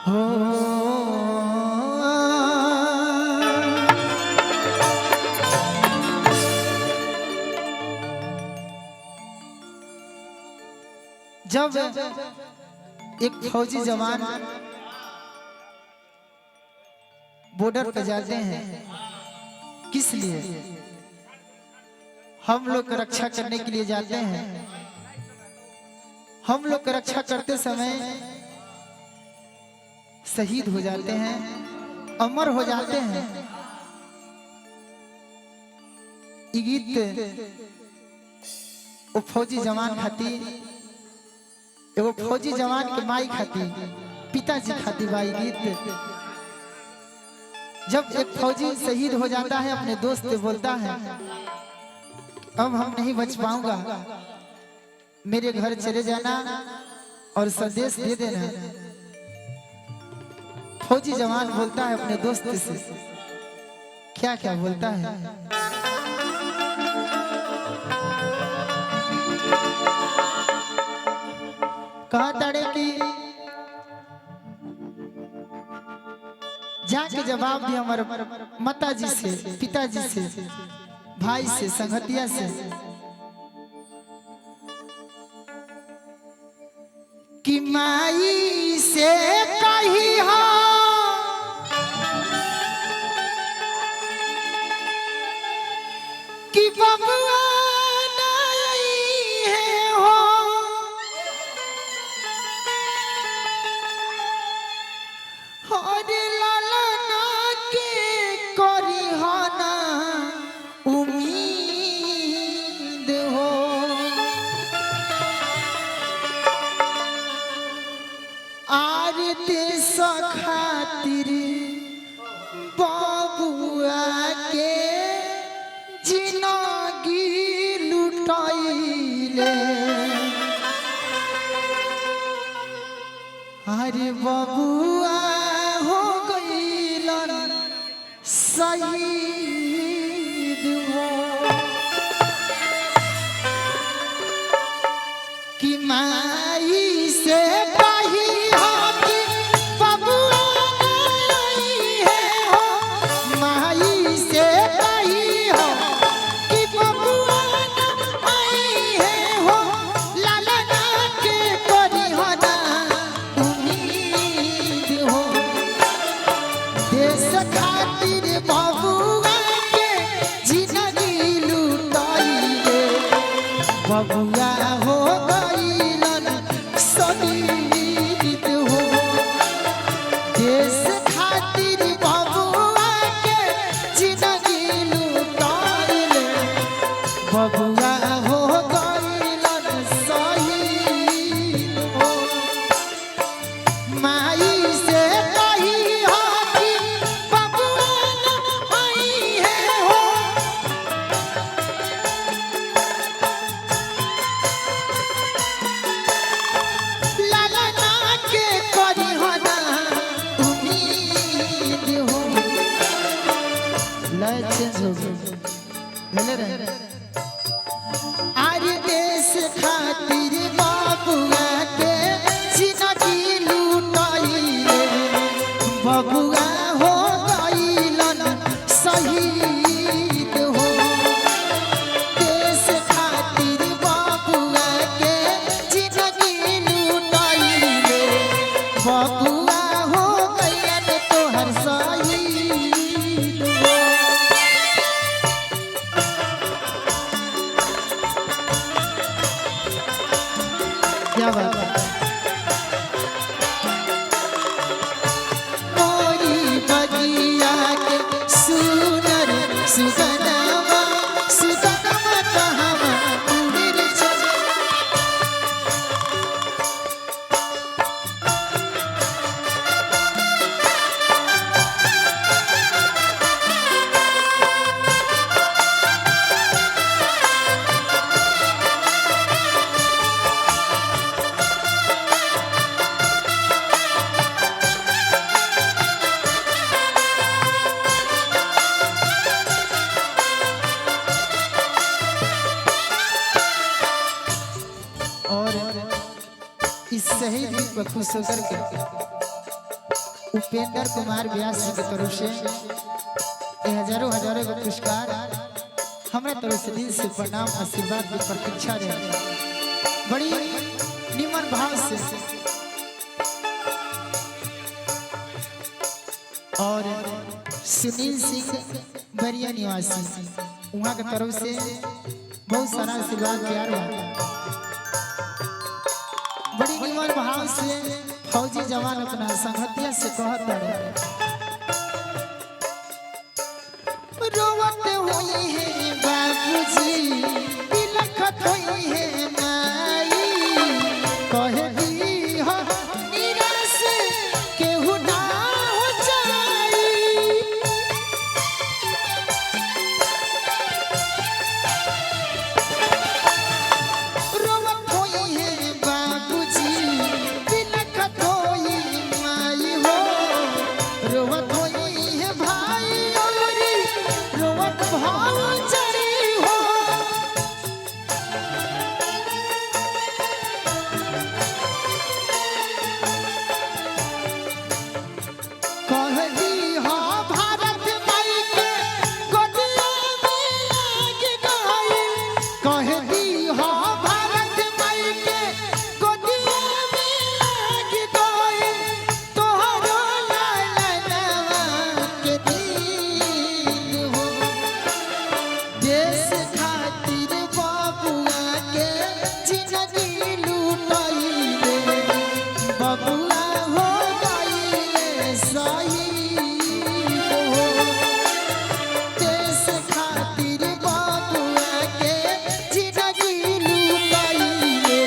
हो जब एक फौजी जवान बॉर्डर पर जाते हैं, किस लिए? हम लोग की रक्षा करने के लिए जाते हैं। हम लोग की रक्षा करते समय शहीद हो जाते हैं, अमर हो जाते हैं। ये गीत वो फौजी जवान खाती, एगो फौजी जवान के माई खाती, पिताजी खाती बाई गीत। जब एक फौजी शहीद हो जाता है, अपने दोस्त से बोलता है अब हम नहीं बच पाऊंगा, मेरे घर चले जाना और संदेश दे देना। फौजी जवान बोलता है अपने दोस्त से, क्या क्या बोलता है? कहा ताड़े की जाके जवाब दिया हमारे माताजी से, पिताजी से, भाई से, संगतिया से कि माई से कही हो कि बबुआ नहीं है हो, हरे लाला ना के करी हो ना उम्मीद हो। आरती खातिर बबुआ के जिंदगी लुटाइले, अरे बबुआ हो गइलन शहीद हो। कि माई से कही हो कि बबुआ नहीं है हो, माई से कही हो कि बबुआ नहीं है हो, लाला ना के करी हो ना उम्मीद हो। देश खातिर बबुआ के जिंदगी लुटाइले, बबुआ हो गइलन शहीद हो। देश खातिर बबुआ के जिंदगी लुटाइले, बबुआ हो गइलन शहीद हो। माई से कही हो कि बबुआ नहीं है हो, लाला ना के करी हो ना उम्मीद हो। लय चेंज हो गया, भेले रहे। आरे देश खातिर बबुआ के जिंदगी लुटाइले, बबुआ हो गइलन शहीद हो। देश खातिर बबुआ के जिंदगी लुटाइले, बबुआ हो गइलन तोहर शहीद हो। क्या बात है? मोरी बगिया के सुनर सुगनमा, सुगनमा कहवा उड़िर चले। इस शहीद पर खुश होकर के उपेंद्र कुमार व्यास जी की तरफ से ये हजारों हजारों का पुरस्कार हमारे तरफ से दिल से प्रणाम आशीर्वाद की प्रतीक्षा रहे। बड़ी निमन भाव से और सुनील सिंह बरिया निवासी वहाँ की तरफ से बहुत सारा आशीर्वाद प्यार हुआ। बड़ी निमन भाव से फौजी जवान अपना संगतिया से कहता है रोवत हुई है बाबूजी बिलखत हुई है माई कहे दी हो निराश केहू ना हो जाई रोवत हुई है बाबूजी बिलखत हुई माई हो रोवत हुई है भाई रोवत भाव चढ़ी हो कह दी हो भारत माई के गोदिया में लाग गई कह दी हो भारत माई के गोदिया में लाग गई तोहरो लालनवा के दिन हो देश खातिर बबुआ के जिंदगी लूटइले बबुआ हो गइले शहीद हो देश खातिर बबुआ के जिंदगी लूटइले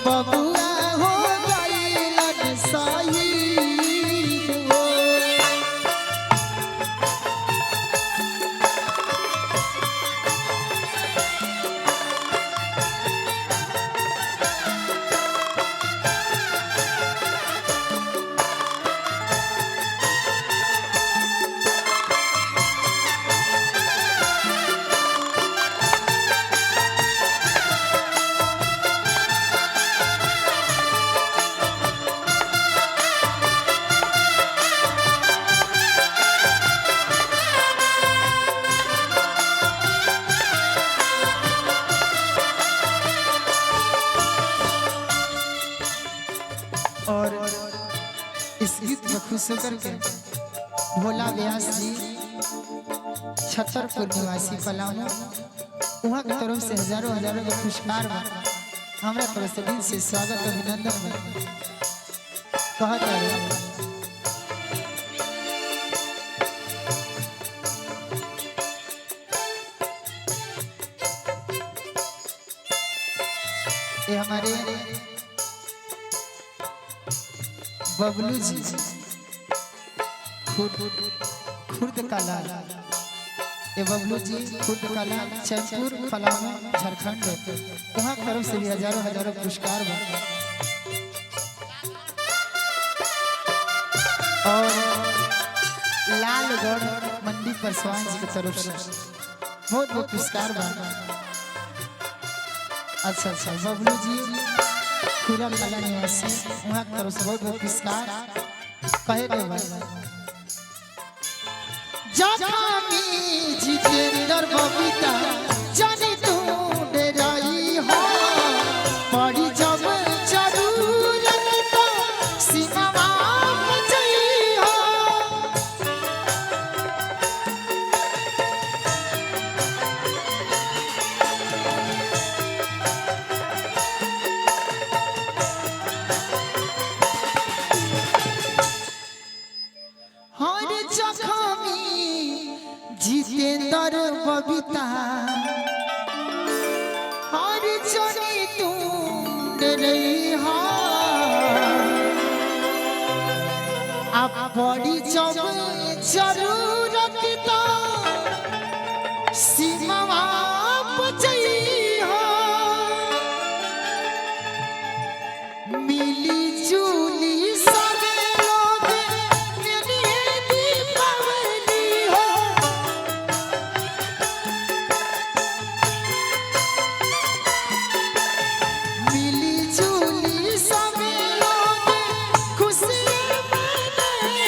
बबुआ हो गइले शहीद हो। और इस गीत में खुश होकर के भोला व्यास जी छतरपुर निवासी पलामू वहाँ की तरफ से हजारों हजारों का पुरस्कार बा हमारे तरफ से दिल से स्वागत अभिनंदन बा कहता है ये हमारे बबलू जी खुर्द कला ये बबलू जी खुर्द कला चैनपुर पलामू झारखंड वहाँ की तरफ से भी हजारों हजारों पुरस्कार बा और लालगढ़ मंडी परसवान जी की तरफ से बहुत बहुत पुरस्कार बा। अच्छा अच्छा बबलू जी खुरा कला निवासी वहाँ की तरफ से बहुत बहुत पुरस्कार कहे के भाई जखामी जितेंद्र बबीता जानी तू डराई हो पड़ी जब जरूरत तो सीमा बचाई हो हर जखामी जितेंद्र बबीता हर जनी तू डरई हो अब बड़ी जब जरूरत तो सीमा बचाई हो मिली जुली सब लोग मिली दीपावली हो मिली जुली सब लोग खुशी मनाई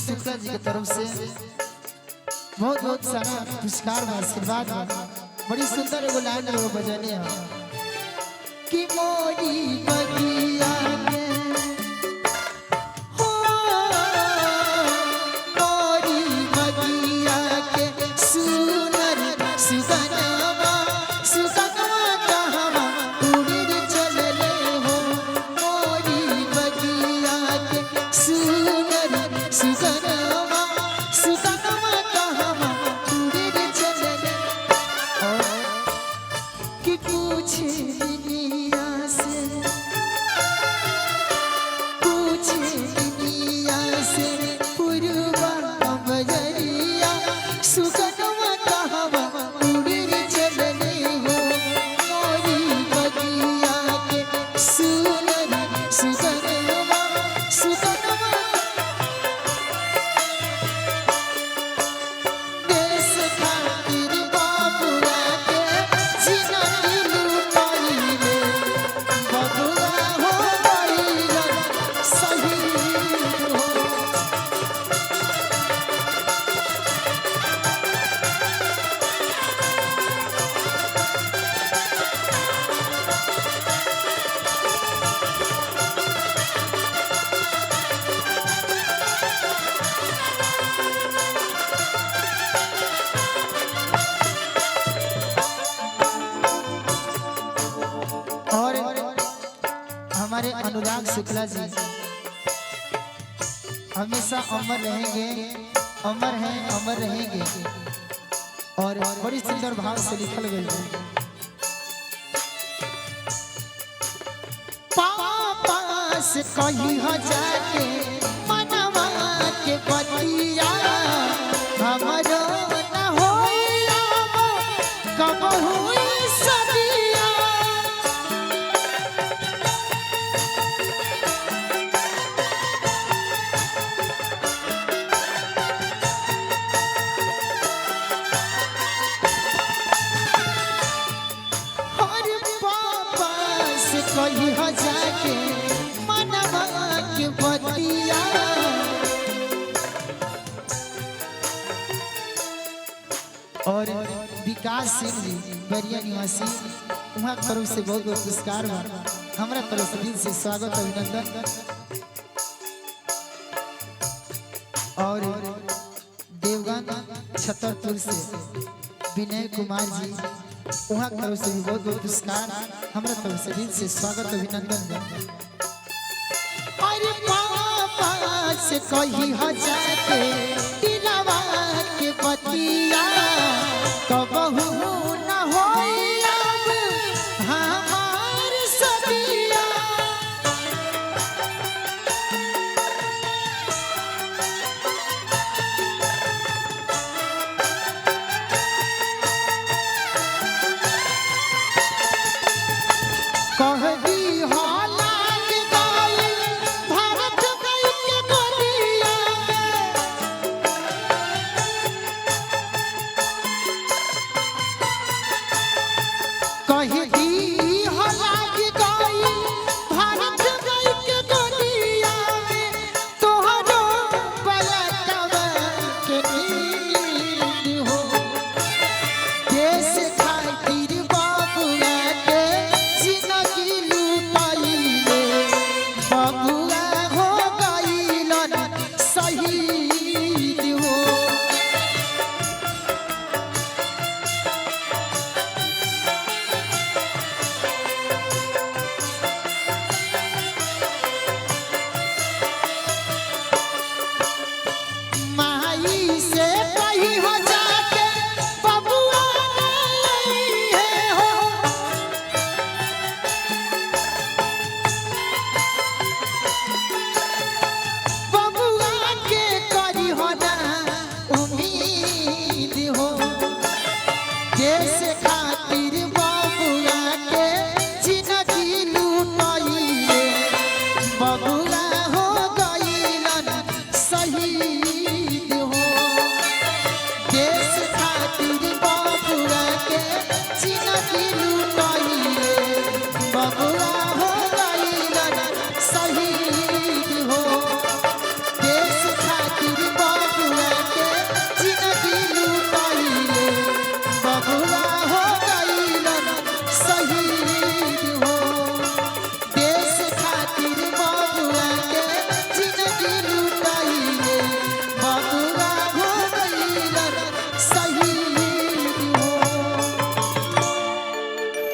शुक्ला जी की तरफ से बहुत बहुत सारा पुरस्कार और आशीर्वाद है। बड़ी सुंदर एगो लाइन एगो बजाने है कि मोरी बगिया में हो मोरी बगिया के सुनर सुगनमा सुगनमा कहवा उड़ी चलले हो मोरी बगिया के सुनर सुगनमा सुगनमा कहवा उड़ी चलले कि पूछे दुनिया से पुरवा बजरिया सुगनमा कहवा उड़ी चलले हो मोरी बगिया के सुनर सुगनमा सुगनमा देश खातिर बाबुआ के जीना लुटाइले बबुआ हो गइला सही हो और हमारे अनुराग शुक्ला जी हमेशा अमर रहेंगे, अमर हैं, अमर रहेंगे। और बड़ी सुंदर भाव से लिखल गई है पापा से कही हो जाके मनवा के बतिया हमरो न होइला कब हुई सदिया हर पापा से कही हो जाके मनवा के बतिया और विकास सिंह जी बरिया निवासी वहाँ तरफ से बहुत बहुत पुरस्कार बा हमारा तरफ से दिल से स्वागत अभिनंदन। और देवगन छतरपुर से विनय कुमार जी वहाँ तरफ से भी बहुत बहुत पुरस्कार हमारा तरफ से दिल से स्वागत अभिनंदन। अरे पापा से कही हो जाके दिलवा के बतिया कबहू न होई अब हमार सदिया कह दी हो लाग गइल भारत गई के गोलिया कह दी हो लाग गइल भारत गई के गोलिया तोहरो बलकवा के नींद हो देश खातिर बाबुआ के जिंदगी लुटाइले बबुआ हो गइलन शहीद हो माई से कही हो जाके बबुआ नहीं है हो बबुआ के करी हो ना उम्मीद हो देश खातिर बबुआ के जिंदगी लुटाइले बबुआ हो गइलन शहीद हो देश खातिर बबुआ के जिंदगी